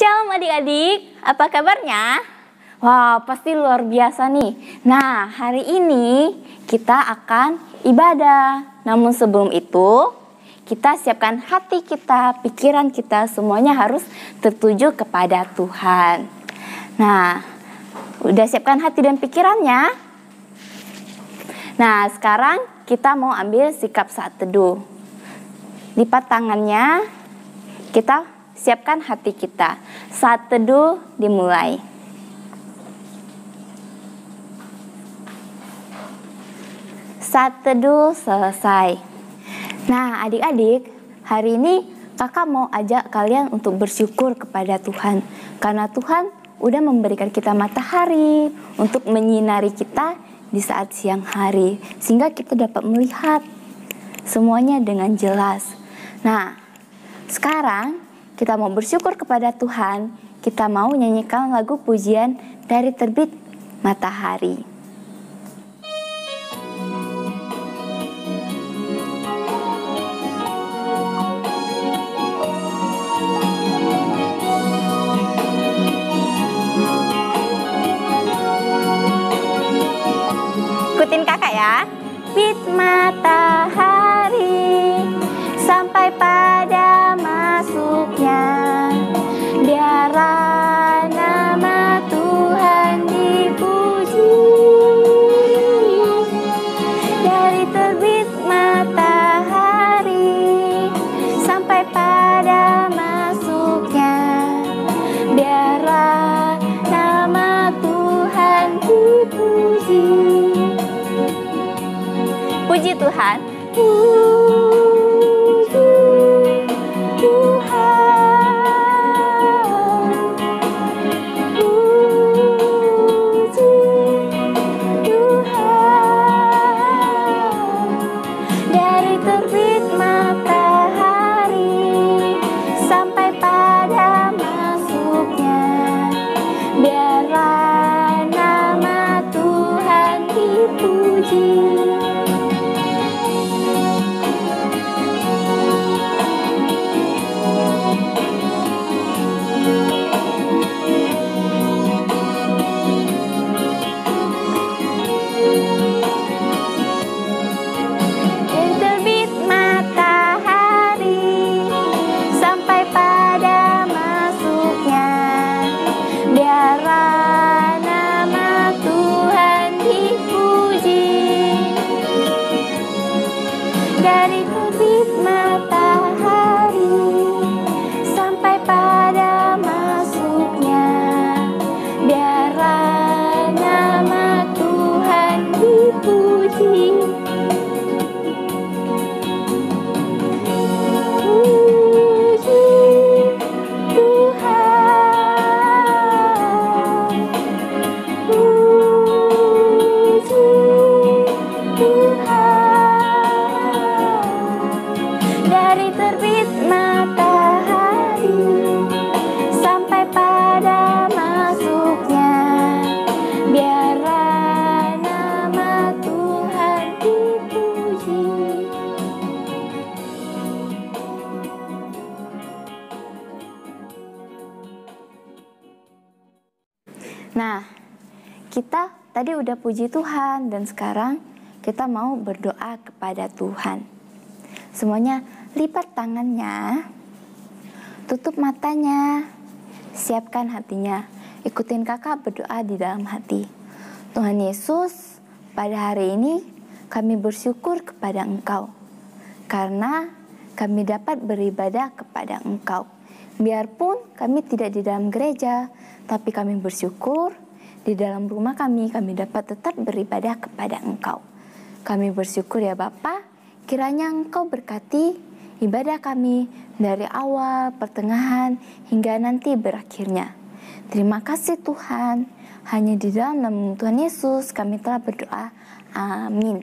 Shalom adik-adik, apa kabarnya? Wah, pasti luar biasa nih. Nah, hari ini kita akan ibadah. Namun sebelum itu, kita siapkan hati kita, pikiran kita, semuanya harus tertuju kepada Tuhan. Nah, udah siapkan hati dan pikirannya? Nah, sekarang kita mau ambil sikap saat teduh. Lipat tangannya, kita siapkan hati kita. Saat teduh dimulai. Saat teduh selesai. Nah, adik-adik, hari ini kakak mau ajak kalian untuk bersyukur kepada Tuhan. Karena Tuhan udah memberikan kita matahari untuk menyinari kita di saat siang hari. Sehingga kita dapat melihat semuanya dengan jelas. Nah, sekarang kita mau bersyukur kepada Tuhan. Kita mau nyanyikan lagu pujian dari terbit matahari. Ikutin kakak ya. Terbit matahari sampai pada masuknya, biarlah nama Tuhan dipuji. Dari terbit matahari sampai pada masuknya, biarlah nama Tuhan dipuji. Puji Tuhan. Nah, kita tadi udah puji Tuhan dan sekarang kita mau berdoa kepada Tuhan. Semuanya lipat tangannya, tutup matanya, siapkan hatinya. Ikutin kakak berdoa di dalam hati. Tuhan Yesus, pada hari ini kami bersyukur kepada Engkau karena kami dapat beribadah kepada Engkau. Biarpun kami tidak di dalam gereja, tapi kami bersyukur di dalam rumah kami dapat tetap beribadah kepada Engkau. Kami bersyukur ya Bapa, kiranya Engkau berkati ibadah kami dari awal, pertengahan, hingga nanti berakhirnya. Terima kasih Tuhan, hanya di dalam nama Tuhan Yesus kami telah berdoa. Amin.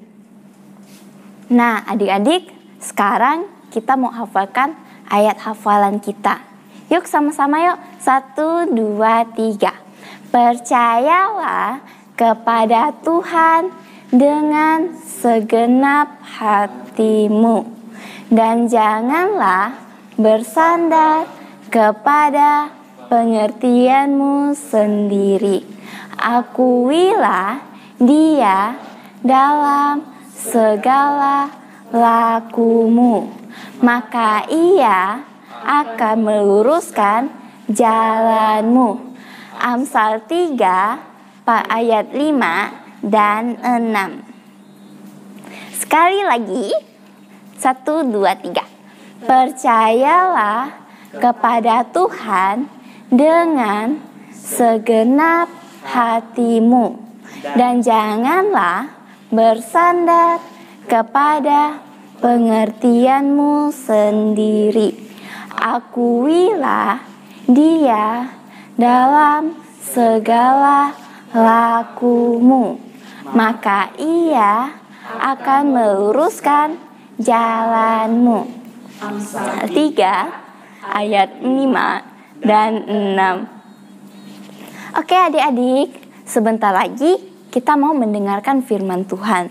Nah adik-adik, sekarang kita mau hafalkan ayat hafalan kita. Yuk sama-sama yuk. 1, 2, 3. Percayalah kepada Tuhan dengan segenap hatimu, dan janganlah bersandar kepada pengertianmu sendiri. Akuilah Dia dalam segala lakumu, maka Ia akan meluruskan jalanmu. Amsal 3 ayat 5 dan 6. Sekali lagi, 1, 2, 3. Percayalah kepada Tuhan dengan segenap hatimu, dan janganlah bersandar kepada pengertianmu sendiri. Akuilah Dia dalam segala lakumu, maka Ia akan meluruskan jalanmu. Amsal 3 ayat 5 dan 6. Oke adik-adik, sebentar lagi kita mau mendengarkan firman Tuhan.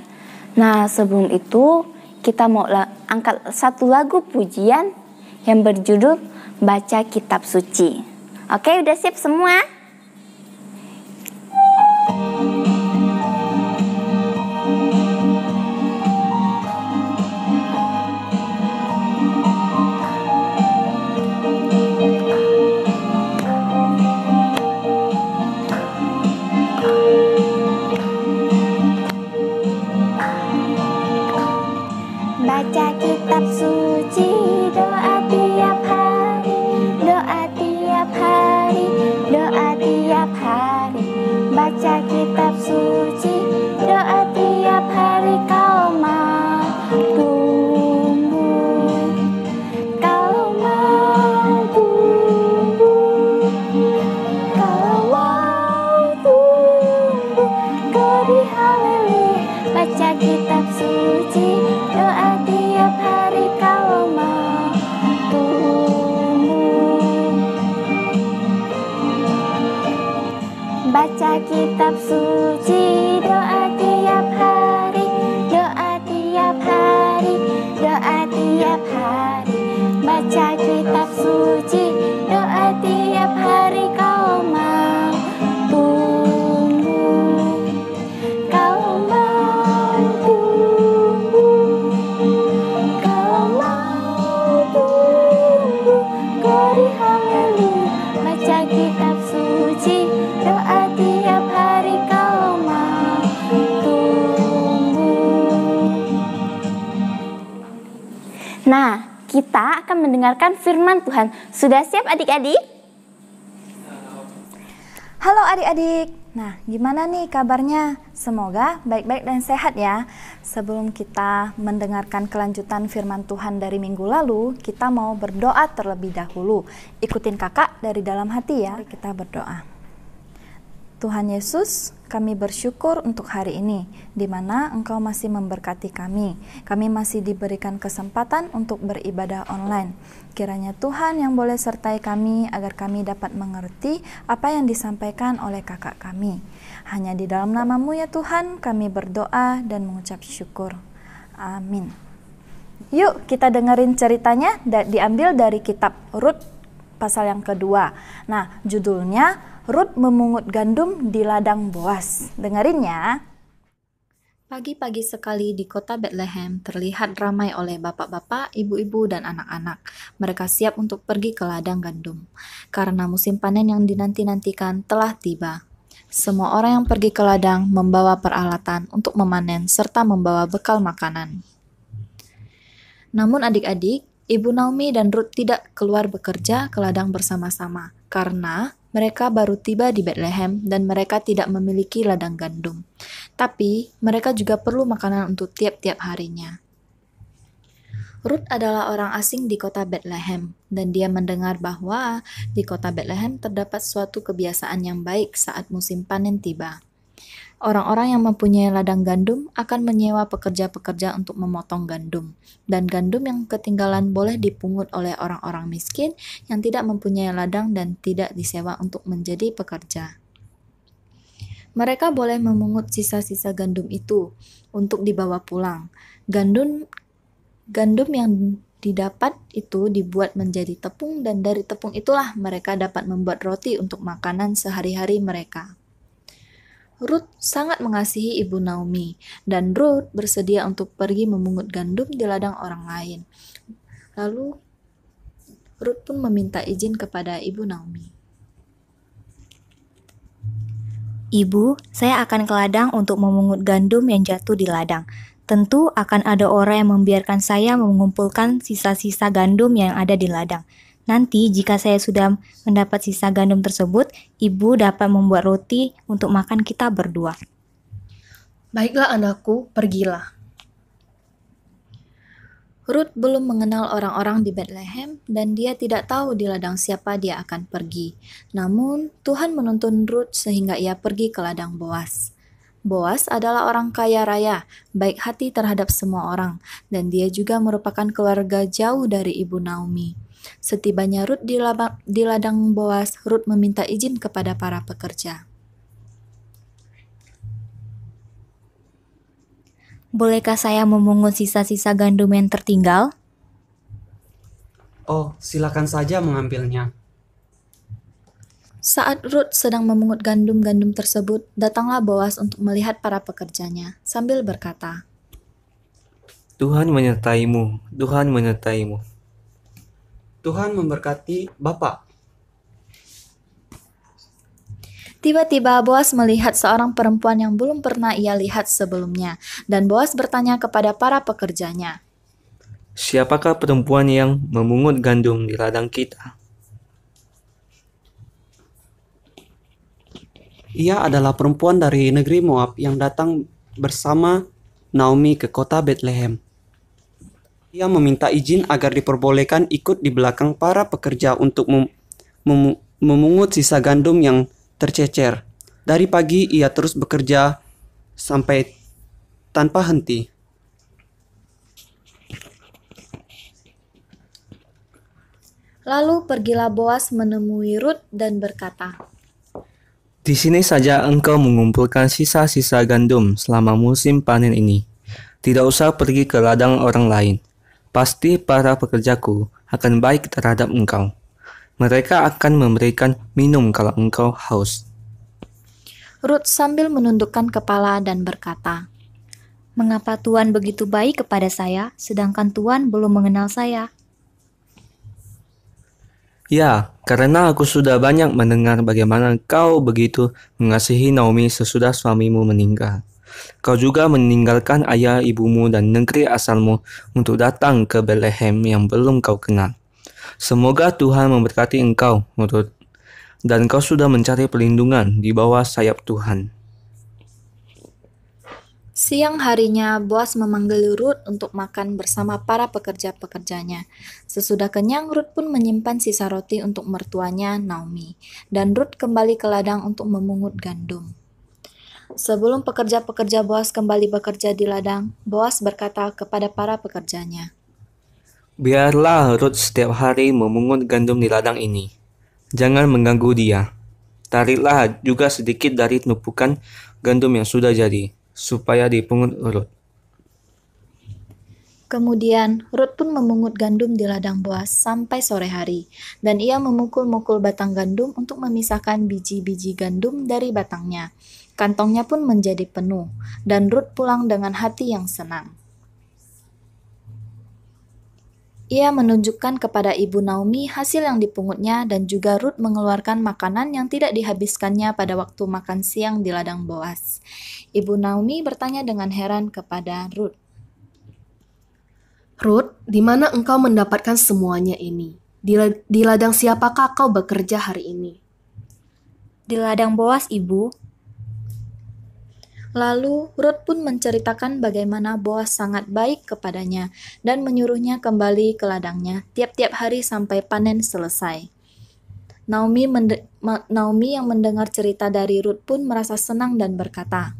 Nah, sebelum itu kita mau angkat satu lagu pujian yang berjudul Baca Kitab Suci. Oke, udah siap semua? Baca kitab suci, doa tiap hari, doa tiap hari, doa tiap hari. Baca kitab suci, doa tiap hari, kau mau tumbuh, kau mau tumbuh, kau mau tumbuh, glory haleluya. Baca kitab suci, doa tiap hari, kalau mau tumbuh. Baca kitab suci, doa tiap hari, doa tiap hari, doa tiap hari. Baca kitab suci, doa tiap hari, kau mau tumbuh, kau mau tumbuh, kau mau tumbuh, glory haleluya. Baca kitab suci, doa tiap hari, kau mau tumbuh. Nah, kita akan mendengarkan firman Tuhan. Sudah siap adik-adik? Halo adik-adik, nah gimana nih kabarnya? Semoga baik-baik dan sehat ya. Sebelum kita mendengarkan kelanjutan firman Tuhan dari minggu lalu, kita mau berdoa terlebih dahulu. Ikutin kakak dari dalam hati ya. Mari kita berdoa. Tuhan Yesus, kami bersyukur untuk hari ini, di mana Engkau masih memberkati kami. Kami masih diberikan kesempatan untuk beribadah online. Kiranya Tuhan yang boleh sertai kami, agar kami dapat mengerti apa yang disampaikan oleh kakak kami. Hanya di dalam nama-Mu ya Tuhan, kami berdoa dan mengucap syukur. Amin. Yuk kita dengerin ceritanya, diambil dari kitab Rut pasal yang kedua. Nah, judulnya Rut memungut gandum di ladang Boas. Dengerin ya. Pagi-pagi sekali di kota Bethlehem terlihat ramai oleh bapak-bapak, ibu-ibu, dan anak-anak. Mereka siap untuk pergi ke ladang gandum, karena musim panen yang dinanti-nantikan telah tiba. Semua orang yang pergi ke ladang membawa peralatan untuk memanen serta membawa bekal makanan. Namun adik-adik, Ibu Naomi dan Rut tidak keluar bekerja ke ladang bersama-sama, karena mereka baru tiba di Bethlehem dan mereka tidak memiliki ladang gandum. Tapi, mereka juga perlu makanan untuk tiap-tiap harinya. Rut adalah orang asing di kota Bethlehem, dan dia mendengar bahwa di kota Bethlehem terdapat suatu kebiasaan yang baik saat musim panen tiba. Orang-orang yang mempunyai ladang gandum akan menyewa pekerja-pekerja untuk memotong gandum, dan gandum yang ketinggalan boleh dipungut oleh orang-orang miskin yang tidak mempunyai ladang dan tidak disewa untuk menjadi pekerja. Mereka boleh memungut sisa-sisa gandum itu untuk dibawa pulang. Gandum yang didapat itu dibuat menjadi tepung dan dari tepung itulah mereka dapat membuat roti untuk makanan sehari-hari mereka. Ruth sangat mengasihi ibu Naomi dan Ruth bersedia untuk pergi memungut gandum di ladang orang lain. Lalu Ruth pun meminta izin kepada ibu Naomi. Ibu, saya akan ke ladang untuk memungut gandum yang jatuh di ladang. Tentu akan ada orang yang membiarkan saya mengumpulkan sisa-sisa gandum yang ada di ladang. Nanti jika saya sudah mendapat sisa gandum tersebut, ibu dapat membuat roti untuk makan kita berdua. Baiklah anakku, pergilah. Ruth belum mengenal orang-orang di Bethlehem dan dia tidak tahu di ladang siapa dia akan pergi. Namun Tuhan menuntun Ruth sehingga ia pergi ke ladang Boas. Boas adalah orang kaya raya, baik hati terhadap semua orang, dan dia juga merupakan keluarga jauh dari ibu Naomi. Setibanya Ruth di ladang Boas, Ruth meminta izin kepada para pekerja. Bolehkah saya memungut sisa-sisa gandum yang tertinggal? Oh, silakan saja mengambilnya. Saat Ruth sedang memungut gandum-gandum tersebut, datanglah Boas untuk melihat para pekerjanya, sambil berkata, Tuhan menyertaimu, Tuhan menyertaimu. Tuhan memberkati Bapak. Tiba-tiba Boas melihat seorang perempuan yang belum pernah ia lihat sebelumnya, dan Boas bertanya kepada para pekerjanya, Siapakah perempuan yang memungut gandum di ladang kita? Ia adalah perempuan dari negeri Moab yang datang bersama Naomi ke kota Bethlehem. Ia meminta izin agar diperbolehkan ikut di belakang para pekerja untuk memungut sisa gandum yang tercecer. Dari pagi ia terus bekerja sampai tanpa henti. Lalu pergilah Boas menemui Ruth dan berkata, Di sini saja engkau mengumpulkan sisa-sisa gandum selama musim panen ini. Tidak usah pergi ke ladang orang lain. Pasti para pekerjaku akan baik terhadap engkau. Mereka akan memberikan minum kalau engkau haus. Ruth sambil menundukkan kepala dan berkata, Mengapa Tuhan begitu baik kepada saya, sedangkan Tuhan belum mengenal saya? Ya, karena aku sudah banyak mendengar bagaimana kau begitu mengasihi Naomi sesudah suamimu meninggal. Kau juga meninggalkan ayah ibumu dan negeri asalmu untuk datang ke Bethlehem yang belum kau kenal. Semoga Tuhan memberkati engkau, Ruth, dan kau sudah mencari perlindungan di bawah sayap Tuhan. Siang harinya, Boas memanggil Ruth untuk makan bersama para pekerja-pekerjanya. Sesudah kenyang, Ruth pun menyimpan sisa roti untuk mertuanya, Naomi. Dan Ruth kembali ke ladang untuk memungut gandum. Sebelum pekerja-pekerja Boas kembali bekerja di ladang, Boas berkata kepada para pekerjanya, Biarlah Ruth setiap hari memungut gandum di ladang ini. Jangan mengganggu dia. Tariklah juga sedikit dari tumpukan gandum yang sudah jadi, supaya dipungut Ruth. Kemudian Ruth pun memungut gandum di ladang Boas sampai sore hari, dan ia memukul-mukul batang gandum untuk memisahkan biji-biji gandum dari batangnya. Kantongnya pun menjadi penuh, dan Ruth pulang dengan hati yang senang. Ia menunjukkan kepada ibu Naomi hasil yang dipungutnya dan juga Ruth mengeluarkan makanan yang tidak dihabiskannya pada waktu makan siang di ladang Boas. Ibu Naomi bertanya dengan heran kepada Ruth, Ruth, di mana engkau mendapatkan semuanya ini? Di ladang siapakah kau bekerja hari ini? Di ladang Boas, Ibu. Lalu Ruth pun menceritakan bagaimana Boas sangat baik kepadanya dan menyuruhnya kembali ke ladangnya tiap-tiap hari sampai panen selesai. Naomi yang mendengar cerita dari Ruth pun merasa senang dan berkata,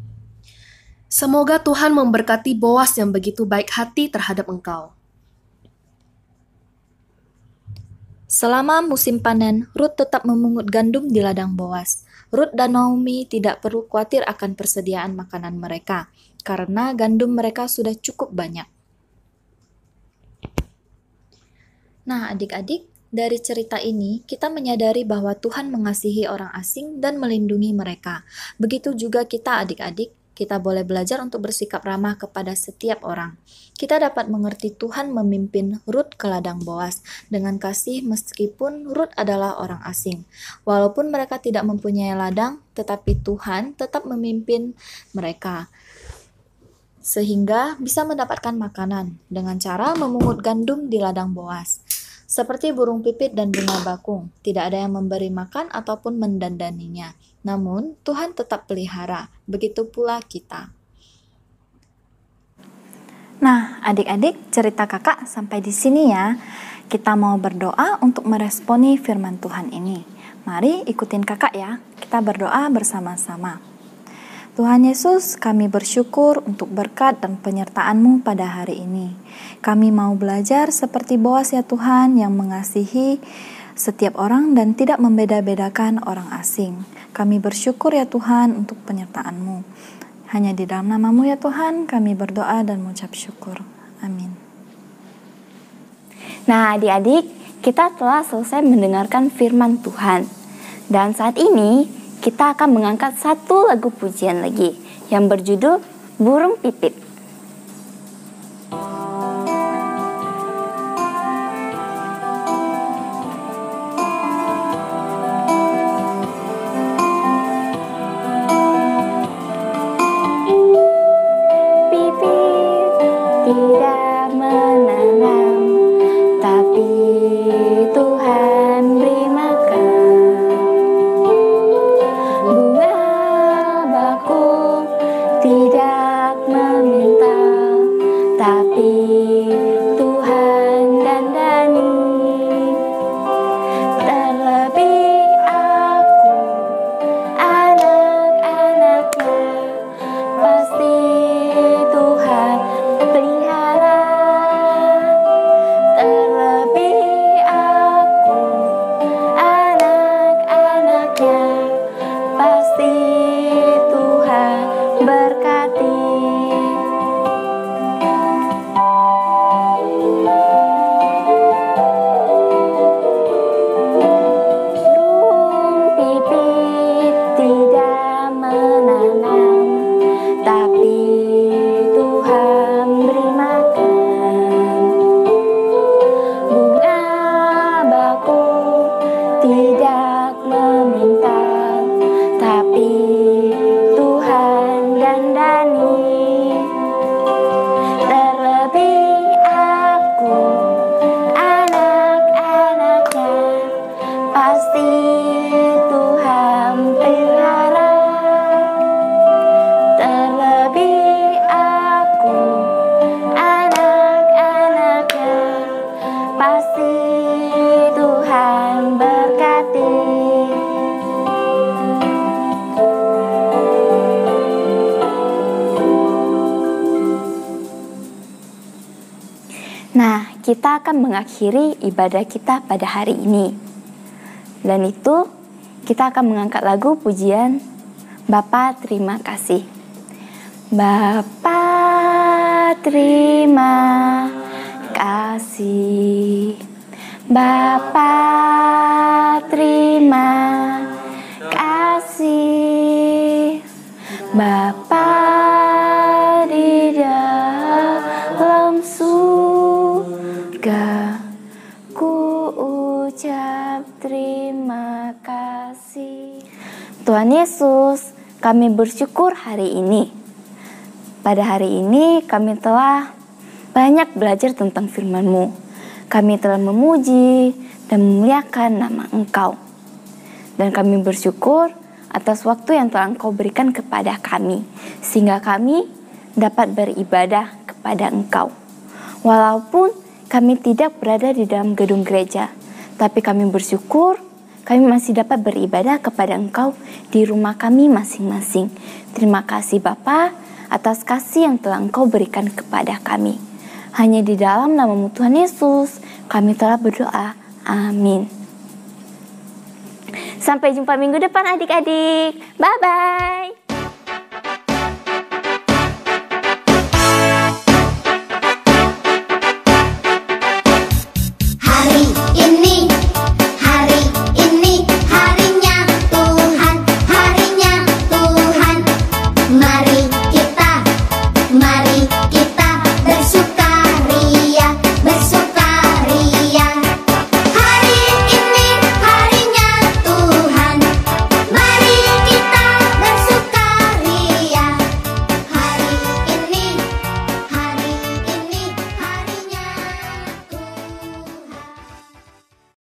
Semoga Tuhan memberkati Boas yang begitu baik hati terhadap engkau. Selama musim panen, Ruth tetap memungut gandum di ladang Boas. Ruth dan Naomi tidak perlu khawatir akan persediaan makanan mereka, karena gandum mereka sudah cukup banyak. Nah, adik-adik, dari cerita ini kita menyadari bahwa Tuhan mengasihi orang asing dan melindungi mereka. Begitu juga kita adik-adik, kita boleh belajar untuk bersikap ramah kepada setiap orang. Kita dapat mengerti Tuhan memimpin Rut ke ladang Boas dengan kasih meskipun Rut adalah orang asing. Walaupun mereka tidak mempunyai ladang, tetapi Tuhan tetap memimpin mereka sehingga bisa mendapatkan makanan dengan cara memungut gandum di ladang Boas. Seperti burung pipit dan bunga bakung, tidak ada yang memberi makan ataupun mendandaninya. Namun, Tuhan tetap pelihara, begitu pula kita. Nah, adik-adik, cerita kakak sampai di sini ya. Kita mau berdoa untuk meresponi firman Tuhan ini. Mari ikutin kakak ya, kita berdoa bersama-sama. Tuhan Yesus, kami bersyukur untuk berkat dan penyertaan-Mu pada hari ini. Kami mau belajar seperti Boas ya Tuhan, yang mengasihi setiap orang dan tidak membeda-bedakan orang asing. Kami bersyukur ya Tuhan untuk penyertaan-Mu. Hanya di dalam nama-Mu ya Tuhan, kami berdoa dan mengucap syukur. Amin. Nah, adik-adik, kita telah selesai mendengarkan firman Tuhan. Dan saat ini, kita akan mengangkat satu lagu pujian lagi yang berjudul Burung Pipit. Tidak menanam, tapi Tuhan beri makan. Bunga bakung tidak meminta, tapi Tuhan dandani. Terlebih aku, anak-anaknya, pasti Tuhan pelihara. Terlebih aku, anak-anaknya, pasti Tuhan berkati. Burung pipit tidak menanam, tapi Tuhan beri makan. Bunga bakung tidak meminta, tapi Tuhan dandani. Terlebih aku, anak-anaknya, pasti Tuhan pelihara. Terlebih aku, anak-anaknya, pasti Tuhan berkati. Nah, kita akan mengakhiri ibadah kita pada hari ini. Dan itu, kita akan mengangkat lagu pujian Bapa terima kasih. Bapa terima kasih. Bapa terima kasih. Bapa di dalam surga, ku ucap terima kasih. Tuhan Yesus, kami bersyukur hari ini. Pada hari ini kami telah banyak belajar tentang firman-Mu. Kami telah memuji dan memuliakan nama Engkau. Dan kami bersyukur atas waktu yang telah Engkau berikan kepada kami, sehingga kami dapat beribadah kepada Engkau. Walaupun kami tidak berada di dalam gedung gereja, tapi kami bersyukur kami masih dapat beribadah kepada Engkau di rumah kami masing-masing. Terima kasih Bapa atas kasih yang telah Engkau berikan kepada kami. Hanya di dalam nama-Mu Tuhan Yesus kami telah berdoa. Amin. Sampai jumpa minggu depan adik-adik. Bye-bye. Hari Mari